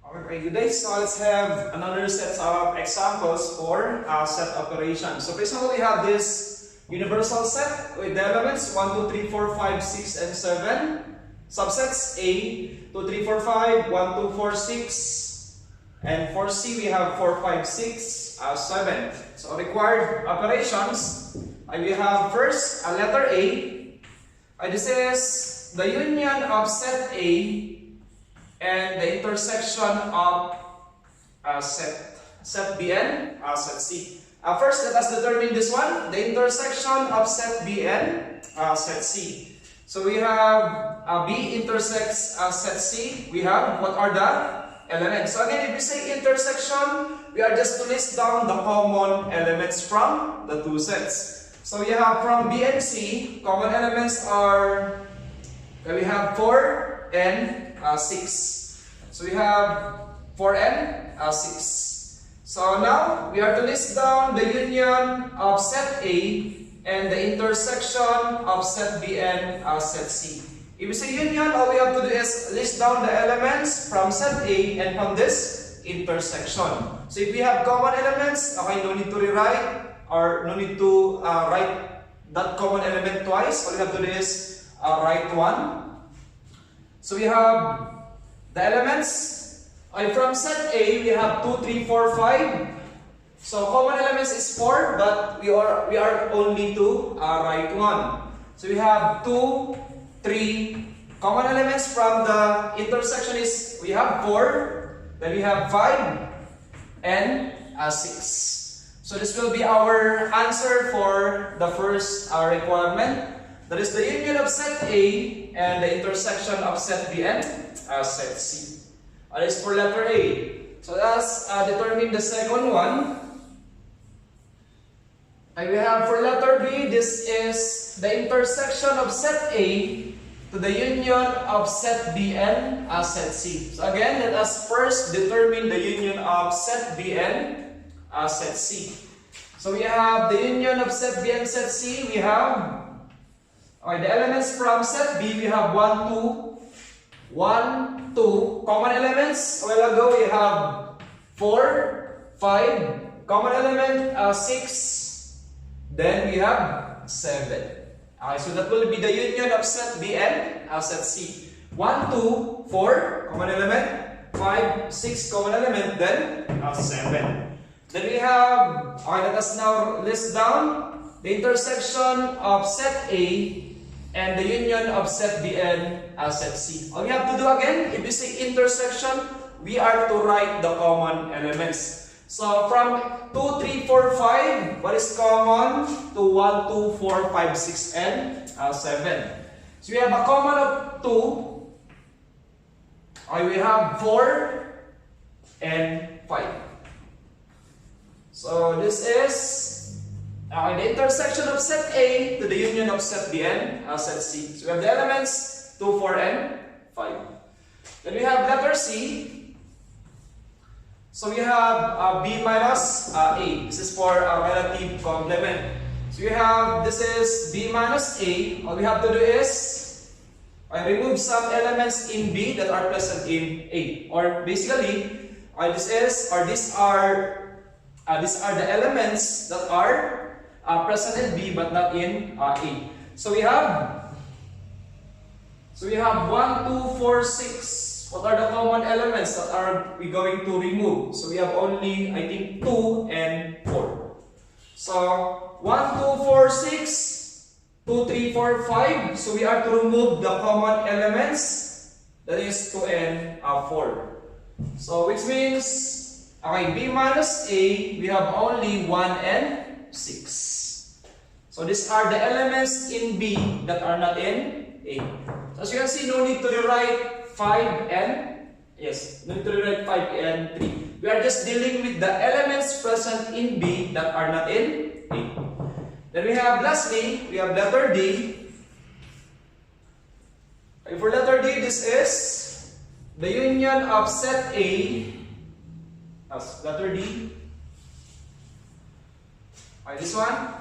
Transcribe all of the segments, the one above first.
Okay, good day. So let's have another set of examples for set operation. So for example, we have this universal set with the elements 1, 2, 3, 4, 5, 6, and 7. Subsets A, 2, 3, 4, 5, 1, 2, 4, 6. And for C, we have 4, 5, 6, 7. So required operations, we have first a letter A. This is the union of set A and the intersection of set Bn, set C. First, let us determine this one, the intersection of set Bn, set C. So we have B intersects set C. We have, what are the elements? So again, if we say intersection, we are just to list down the common elements from the two sets. So we have from B and C, common elements are, we have 4 and 6. So we have 4 and 6. So now we are to list down the union of set A and the intersection of set B and set C. If we say union, all we have to do is list down the elements from set A and from this intersection. So if we have common elements, okay, no need to rewrite or no need to write that common element twice. All we have to do is write one. So we have the elements. From set A, we have 2, 3, 4, 5. So common elements is 4, but we are only to write 1. So we have 2, 3. Common elements from the intersection is we have 4, then we have 5, and 6. So this will be our answer for the first requirement. That is the union of set A and the intersection of set B and set C. That is for letter A. So let's determine the second one. And we have for letter B, this is the intersection of set A to the union of set B and set C. So again, let us first determine the union of set B and set C. So we have the union of set B and set C. We have the elements from set B. We have 1, 2. 1, 2. Common elements. A while ago, we have 4, 5. Common element 6. Then we have 7. Okay, so that will be the union of set B and set C. 1, 2, 4. Common element. 5, 6. Common element. Then 7. Then we have, let us now list down the intersection of set A and the union of set B and set C. All we have to do again, if we say intersection, we are to write the common elements. So from 2, 3, 4, 5, what is common to 1, 2, 4, 5, 6, and 7? So we have a common of 2. We have 4 and 5. So this is the intersection of set A to the union of set B and set C. So we have the elements 2, 4, and 5. Then we have letter C. So we have B minus A. This is for a relative complement. So we have, this is B minus A. All we have to do is remove some elements in B that are present in A. Or basically, these are the elements that are present in B but not in A. So we have 1, 2, 4, 6. What are the common elements that are we going to remove? So we have only, I think, 2 and 4. So 1, 2, 4, 6, 2, 3, 4, 5. So we are to remove the common elements. That is 2 and 4. So which means, B minus A, we have only 1 and 6. So these are the elements in B that are not in A. So as you can see, no need to rewrite 5 and, no need to rewrite 5 and 3. We are just dealing with the elements present in B that are not in A. Then we have, lastly, we have letter D. For letter D, this is the union of set A as letter D. This one.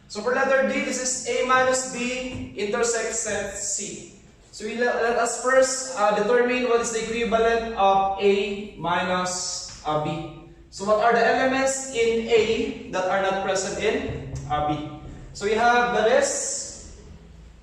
So for letter D, this is A minus B intersects set C. So let us first determine what is the equivalent of A minus B. So what are the elements in A that are not present in B? So we have that is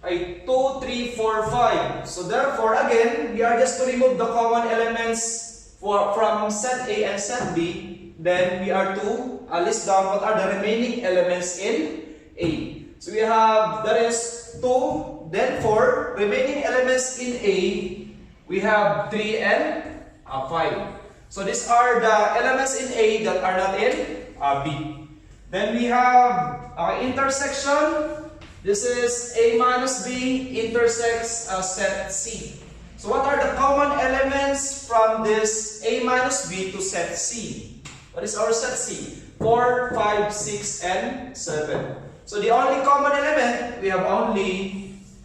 2, 3, 4, 5. So therefore, again, we are just to remove the common elements from set A and set B. Then we are to list down what are the remaining elements in A. So we have that is 2, then 4. Remaining elements in A, we have 3 and 5. So these are the elements in A that are not in B. Then we have intersection. This is A minus B intersects set C. So what are the common elements from this A minus B to set C? What is our set C? 4, 5, 6, and 7. So the only common element, we have only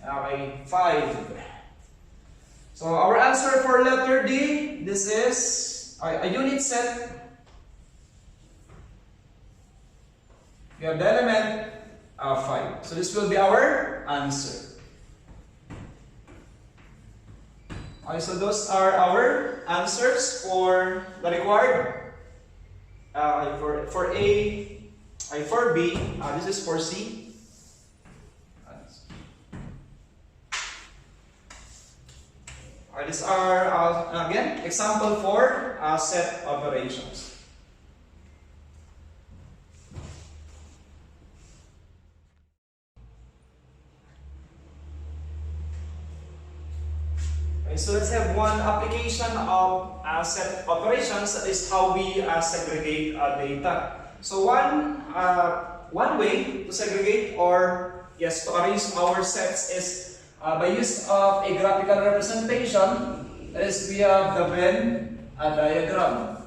5. So our answer for letter D, this is a unit set. We have the element 5. So this will be our answer. Okay, so those are our answers for the required for A, for B. This is for C. These are again example for set operations. So let's have one application of set operations. That is how we segregate data. So one way to segregate or yes to arrange our sets is by use of a graphical representation. That is, we have the Venn diagram.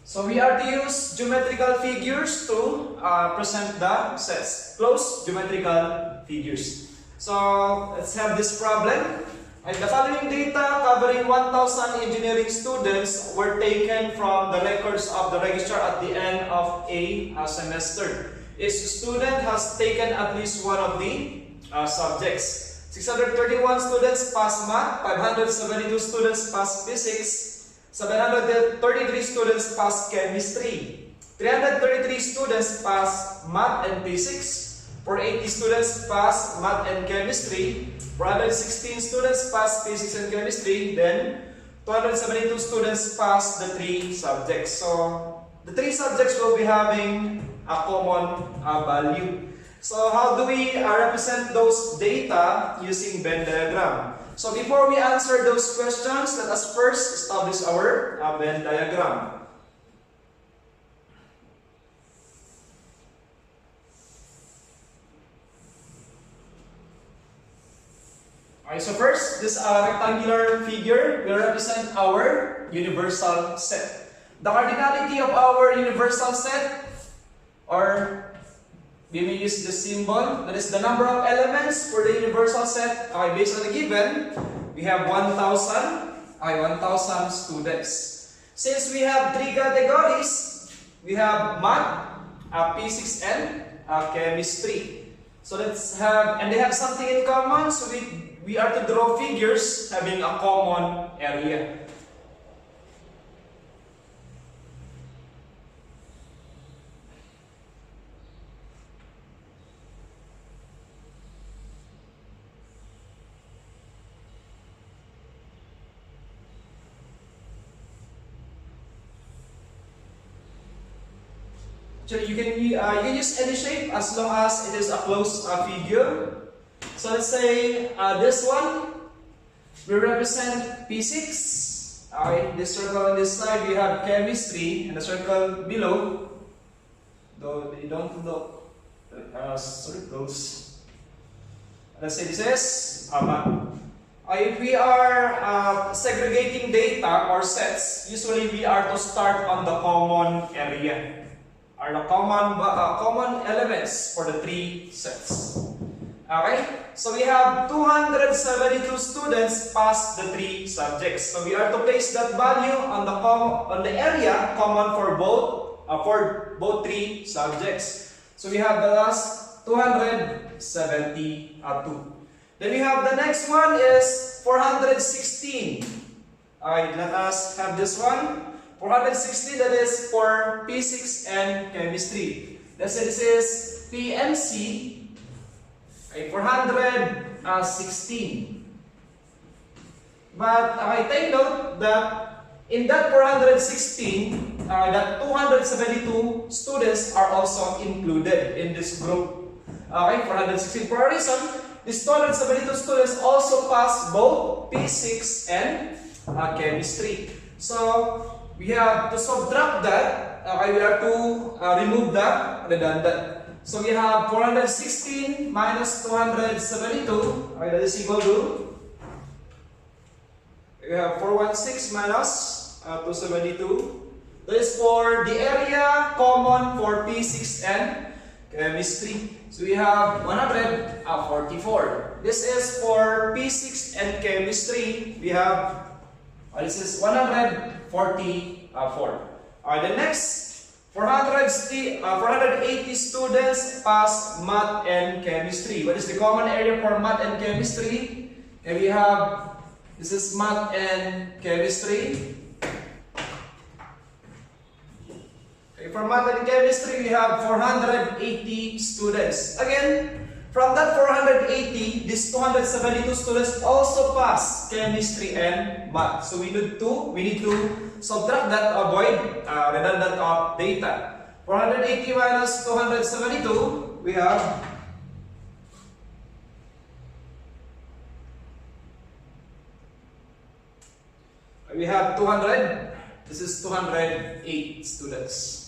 So we are to use geometrical figures to present the sets. Close geometrical figures. So let's have this problem. The following data covering 1,000 engineering students were taken from the records of the registrar at the end of a semester. Each student has taken at least one of the subjects. 631 students passed math, 572 students passed physics, 733 students passed chemistry, 333 students passed math and physics, 480 students passed math and chemistry, 416 students passed physics and chemistry, then 272 students passed the 3 subjects. So the 3 subjects will be having a common value. So how do we represent those data using Venn diagram? So before we answer those questions, let us first establish our Venn diagram. Okay, so first, this rectangular figure will represent our universal set. The cardinality of our universal set, or we may use the symbol, that is the number of elements for the universal set. Okay, based on the given, we have 1,000 students. Since we have 3 categories, we have math, physics, and chemistry. So let's have, and they have something in common, so we are to draw figures having a common area. So you can use any shape as long as it is a closed figure. So let's say this one will represent physics. Okay, this circle on this side we have chemistry, and the circle below, though they don't look circles. Let's say this is math. If we are segregating data or sets, usually we are to start on the common area, or the common elements for the 3 sets. Okay, so we have 272 students pass the 3 subjects. So we are to place that value on the area common for both 3 subjects. So we have the last 272. Then we have the next one is 416. Alright, let us have this one. 416, that is for physics and chemistry. Let's say this is PMC. Okay, 416. But take note that in that 416, that 272 students are also included in this group. Okay, 416. For a reason, these 272 students also pass both physics and chemistry. So we have to subtract that. We have to remove the redundant. So we have 416 minus 272. Okay, that is equal to. We have 416 minus 272. That is for the area common for physics and chemistry. So we have 144. This is for physics and chemistry. We have, this is 144. The next 480 students pass math and chemistry. What is the common area for math and chemistry? And we have, this is math and chemistry. Okay, for math and chemistry, we have 480 students. Again, from that 480, these 272 students also pass chemistry and math. So we need to subtract that, avoid redundant of data. 480 minus 272, we have we have 200. This is 208 students.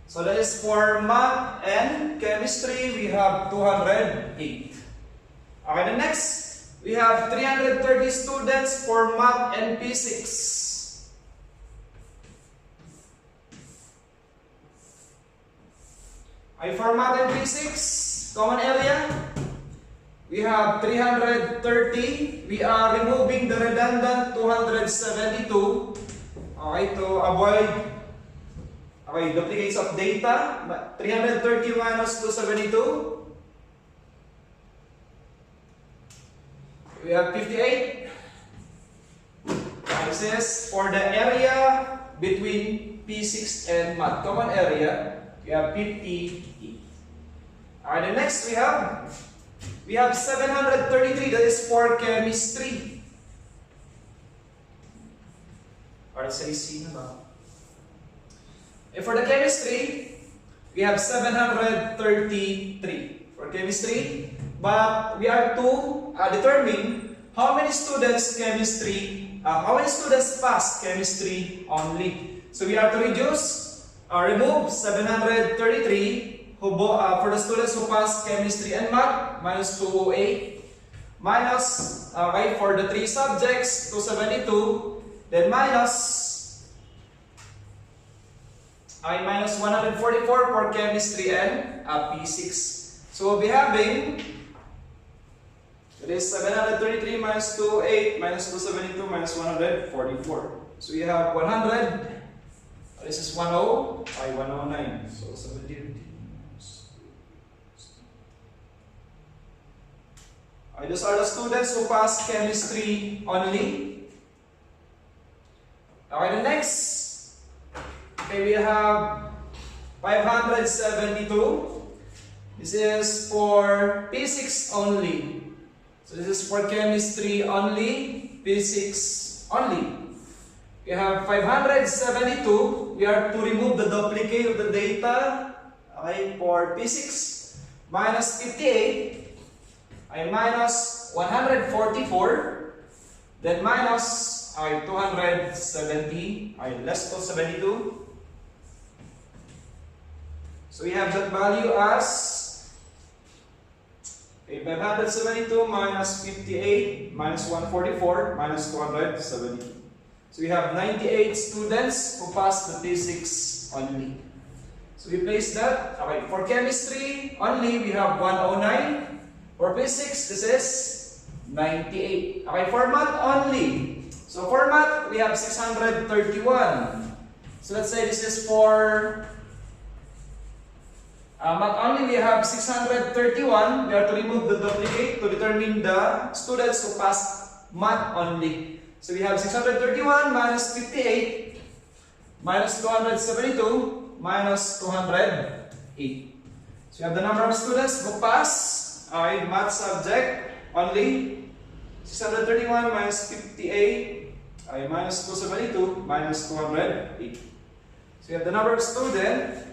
So that is for math and chemistry, we have 208. Okay, the next, we have 330 students for math and physics. Okay, for math and physics, common area, we have 330. We are removing the redundant 272. Okay, to avoid duplicates of data. 330 minus 272. We have 58. This is for the area between physics and math. Common area, we have 58. Alright, the next we have 733. That is for chemistry. Alright, say C na ba? And for the chemistry, we have 733 for chemistry. But we are to determine how many students pass chemistry only. So we have to remove 733 for the students who pass chemistry and math, minus 208, minus, for the 3 subjects, 272, then minus 144 for chemistry and physics. So we'll be having, it is 733 minus 208 minus 272 minus 144. So we have 100. This is 109. So 70. Those are the students who pass chemistry only. Okay, the next, we have 572. This is for physics only. So this is for chemistry only, physics only. We have 572. We are to remove the duplicate of the data. Okay, for physics, minus 58. Minus 144, then minus 270, less 272. So we have that value as 572 minus 58 minus 144 minus 270. So we have 98 students who pass the physics only. So we place that. Okay, for chemistry only, we have 109. For physics, this is 98. Okay, for math only. So for math, we have 631. So let's say this is for Math only, we have 631. We have to remove the duplicate to determine the students who passed math only. So we have 631 minus 58 minus 272 minus 208. So we have the number of students who pass math subject only. 631 minus 58 minus 272 minus 208. So we have the number of students.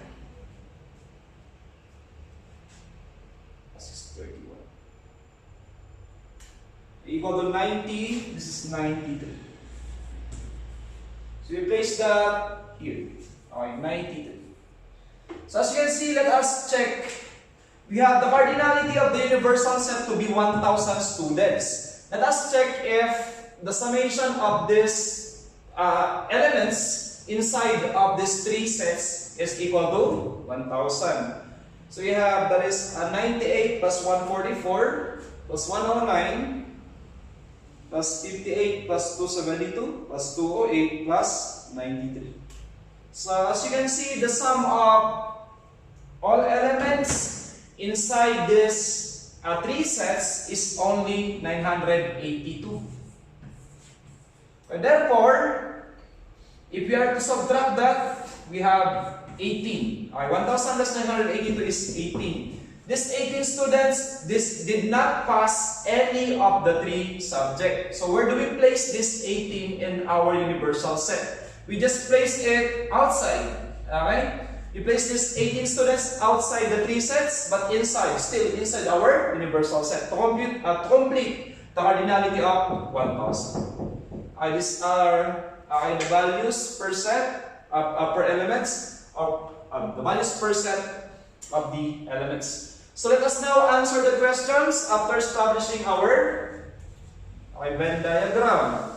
Equal to 90, this is 93. So we place that here. Okay, 93. So as you can see, let us check. We have the cardinality of the universal set to be 1,000 students. Let us check if the summation of these elements inside of these three sets is equal to 1,000. So we have, that is 98 plus 144 plus 109 plus 58 plus 272 plus 208 plus 93. So as you can see, the sum of all elements inside this three sets is only 982. And therefore, if we are to subtract that, we have 18. 1,000 less 982 is 18. These 18 students, did not pass any of the three subjects. So where do we place this 18 in our universal set? We just place it outside. Okay? We place these 18 students outside the three sets, but still inside our universal set to complete the cardinality of 1,000. These are the values per set per elements of the values per set of the elements. So let us now answer the questions after establishing our Venn diagram.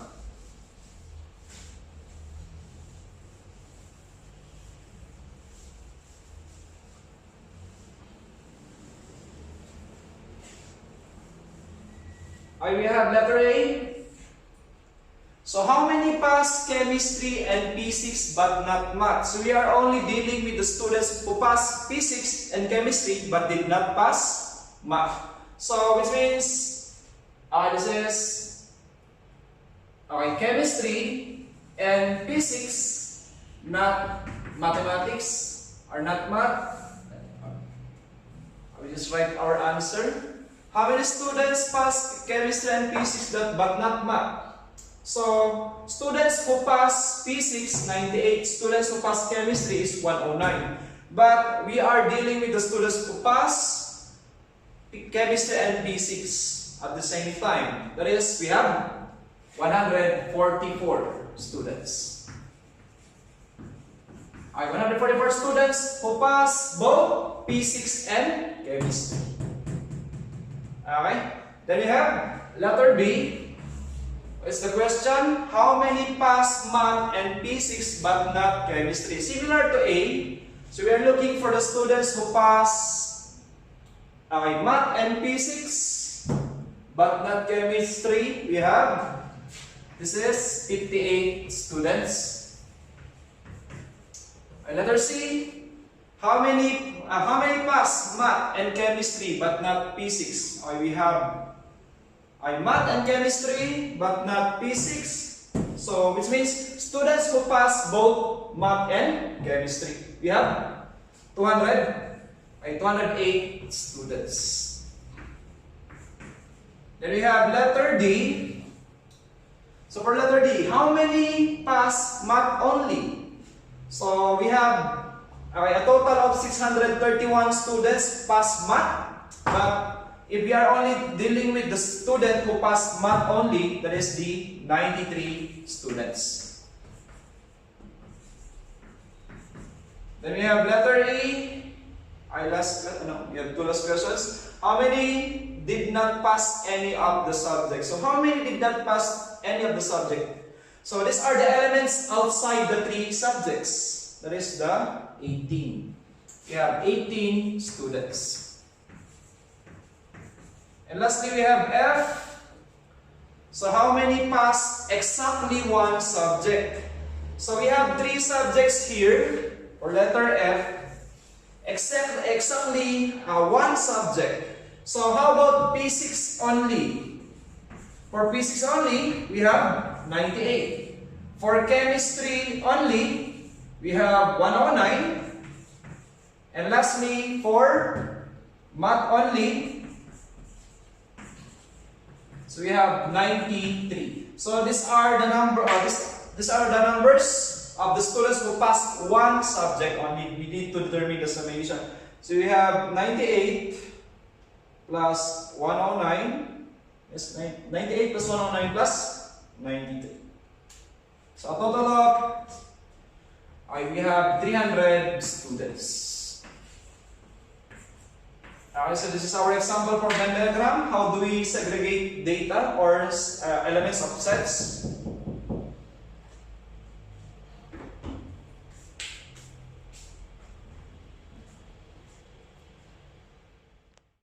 We have letter A. So how many pass chemistry and P6 but not math? So we are only dealing with the students who pass P6 and chemistry but did not pass math. So which means this is chemistry and P6, not mathematics or not math. We just write our answer. How many students pass chemistry and P6 but not math? So, students who pass P6, 98. Students who pass chemistry is 109. But we are dealing with the students who pass chemistry and P6 at the same time. That is, we have 144 students. 144 students who pass both P6 and chemistry. Okay? Then we have letter B. Is the question, how many pass math and P6 but not chemistry? Similar to A, so we are looking for the students who pass math and P6 but not chemistry. We have, this is 58 students. And letter C, how many pass math and chemistry but not P6? We have math and chemistry but not P6. So which means students who pass both math and chemistry. We have 208 students. Then we have letter D. So for letter D, how many pass math only? So we have a total of 631 students pass math, but if we are only dealing with the student who passed math only, that is the 93 students. Then we have letter E. We have two last questions. How many did not pass any of the subjects? So how many did not pass any of the subject? So these are the elements outside the three subjects. That is the 18. We have 18 students. And lastly, we have F. So how many pass exactly one subject? So we have three subjects here, or letter F. exactly one subject. So how about P6 only? For P6 only, we have 98. For chemistry only, we have 109. And lastly, for math only, so we have 93. So these are the these are the numbers of the students who passed one subject only. We need to determine the summation. So we have 98 plus 109. Yes, 98 plus 109 plus 93. So a total of we have 300 students. Okay, so this is our example for Venn diagram. How do we segregate data or elements of sets?